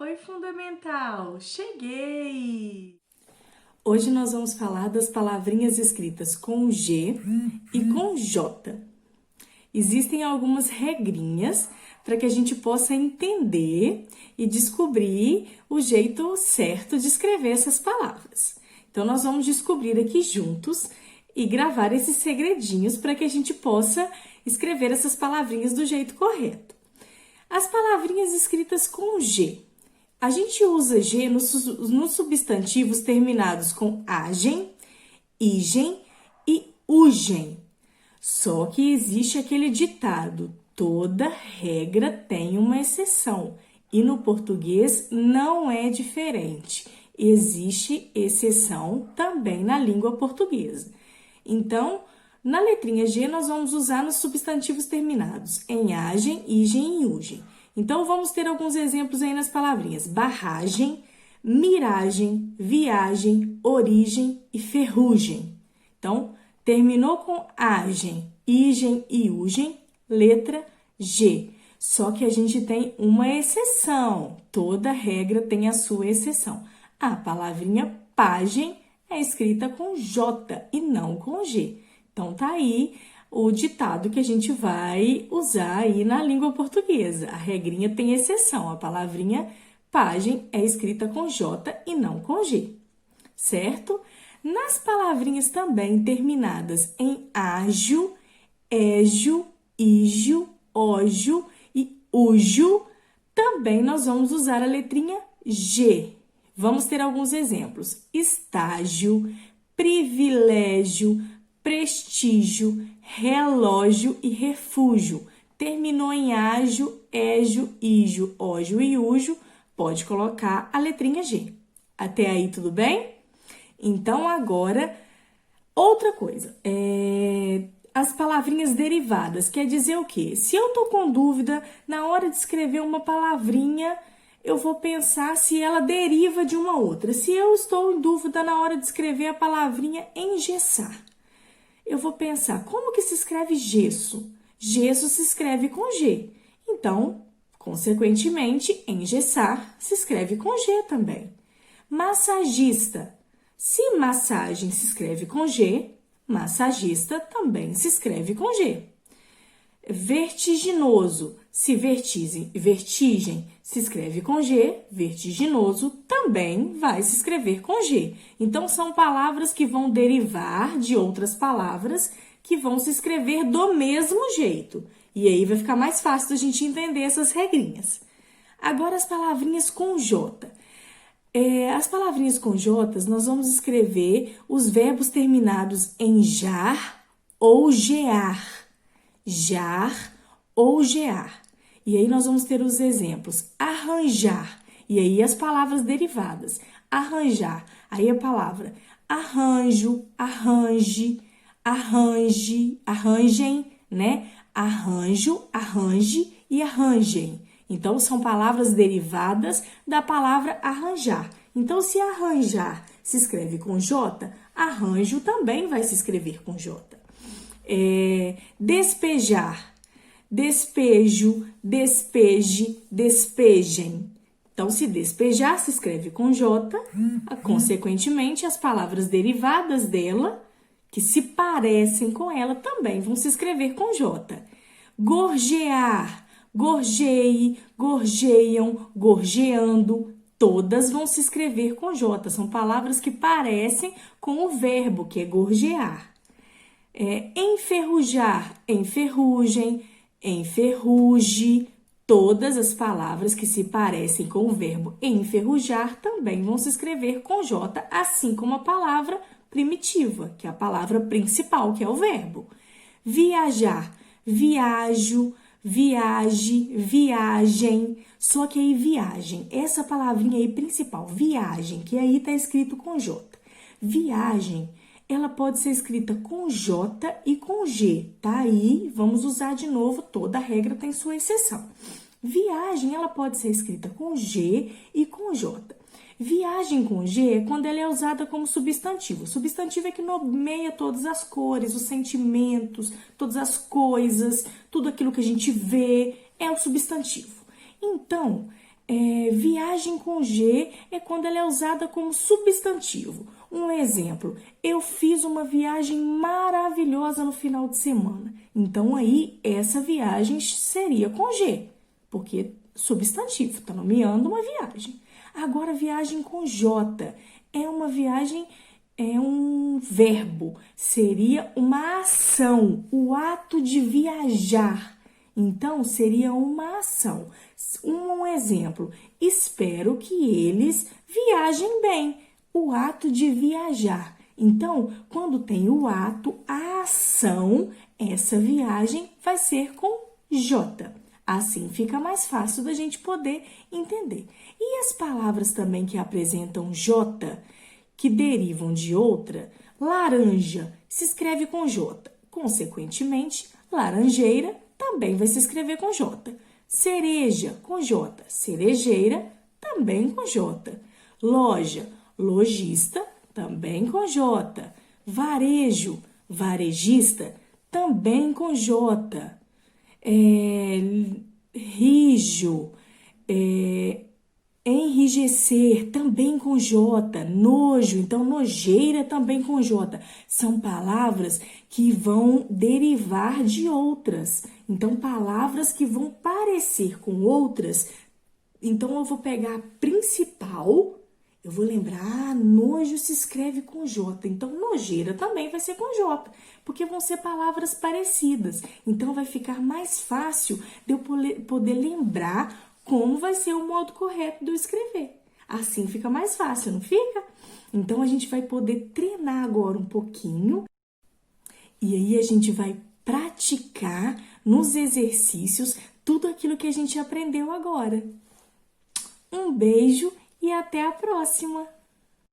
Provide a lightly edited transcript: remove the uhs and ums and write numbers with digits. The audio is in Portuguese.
Oi, Fundamental! Cheguei! Hoje nós vamos falar das palavrinhas escritas com G e com J. Existem algumas regrinhas para que a gente possa entender e descobrir o jeito certo de escrever essas palavras. Então, nós vamos descobrir aqui juntos e gravar esses segredinhos para que a gente possa escrever essas palavrinhas do jeito correto. As palavrinhas escritas com G. A gente usa G nos substantivos terminados com agem, igem e ugem. Só que existe aquele ditado, toda regra tem uma exceção. E no português não é diferente. Existe exceção também na língua portuguesa. Então, na letrinha G, nós vamos usar nos substantivos terminados em agem, igem e ugem. Então, vamos ter alguns exemplos aí nas palavrinhas barragem, miragem, viagem, origem e ferrugem. Então, terminou com agem, igem e ugem, letra G. Só que a gente tem uma exceção. Toda regra tem a sua exceção. A palavrinha pagem é escrita com J e não com G. Então, tá aí o ditado que a gente vai usar aí na língua portuguesa. A regrinha tem exceção. A palavrinha pagem é escrita com J e não com G, certo? Nas palavrinhas também terminadas em ágio, égio, ígio, ógio e ujo, também nós vamos usar a letrinha G. Vamos ter alguns exemplos. Estágio, privilégio, prestígio, relógio e refúgio. Terminou em ágio, égio, ígio, ógio e ujo, pode colocar a letrinha G. Até aí tudo bem? Então, agora, outra coisa, as palavrinhas derivadas, quer dizer o quê? Se eu tô com dúvida, na hora de escrever uma palavrinha, eu vou pensar se ela deriva de uma outra. Se eu estou em dúvida na hora de escrever a palavrinha engessar, eu vou pensar, como que se escreve gesso? Gesso se escreve com G. Então, consequentemente, engessar se escreve com G também. Massagista. Se massagem se escreve com G, massagista também se escreve com G. Vertiginoso. Se vertigem se escreve com G, vertiginoso também vai se escrever com G. Então, são palavras que vão derivar de outras palavras que vão se escrever do mesmo jeito. E aí vai ficar mais fácil da gente entender essas regrinhas. Agora, as palavrinhas com J. As palavrinhas com J, nós vamos escrever os verbos terminados em jar ou gear. Jar ou gear. E aí nós vamos ter os exemplos. Arranjar. E aí as palavras derivadas. Arranjar. Aí a palavra arranjo, arranje, arranje, arranjem, né? Arranjo, arranje e arranjem. Então, são palavras derivadas da palavra arranjar. Então, se arranjar se escreve com J, arranjo também vai se escrever com J. Despejar, despejo, despeje, despejem. Então, se despejar se escreve com J, consequentemente, as palavras derivadas dela, que se parecem com ela, também vão se escrever com J. Gorjear, gorjeie, gorjeiam, gorjeando, todas vão se escrever com J. São palavras que parecem com o verbo, que é gorjear. Enferrujar, enferrugem, enferruge, todas as palavras que se parecem com o verbo enferrujar também vão se escrever com J, assim como a palavra primitiva, que é a palavra principal, que é o verbo. Viajar, viajo, viaje, viagem, só que aí viagem, essa palavrinha aí principal, viagem, que aí tá escrito com J. Viagem, ela pode ser escrita com J e com G, tá? Aí vamos usar de novo, toda regra tem sua exceção. Viagem, ela pode ser escrita com G e com J. Viagem com G é quando ela é usada como substantivo. Substantivo é que nomeia todas as cores, os sentimentos, todas as coisas, tudo aquilo que a gente vê é o substantivo. Então, Viagem com G é quando ela é usada como substantivo. Um exemplo, eu fiz uma viagem maravilhosa no final de semana. Então, aí, essa viagem seria com G, porque substantivo, está nomeando uma viagem. Agora, viagem com J é uma viagem, é um verbo, seria uma ação, o ato de viajar. Então, seria uma ação. Um exemplo, espero que eles viajem bem. O ato de viajar. Então, quando tem o ato, a ação, essa viagem vai ser com J. Assim fica mais fácil da gente poder entender. E as palavras também que apresentam J, que derivam de outra, laranja se escreve com J. Consequentemente, laranjeira também vai se escrever com J. Cereja com J. Cerejeira também com J. Loja, lojista também com J. Varejo, varejista também com J. Rijo, enrijecer também com J. Nojo, então nojeira também com J. São palavras que vão derivar de outras. Então, palavras que vão parecer com outras. Então, eu vou pegar a principal, eu vou lembrar, nojo se escreve com J. Então, nojeira também vai ser com J, porque vão ser palavras parecidas. Então, vai ficar mais fácil de eu poder lembrar como vai ser o modo correto de eu escrever. Assim fica mais fácil, não fica? Então, a gente vai poder treinar agora um pouquinho. E aí, a gente vai praticar nos exercícios tudo aquilo que a gente aprendeu agora. Um beijo e até a próxima!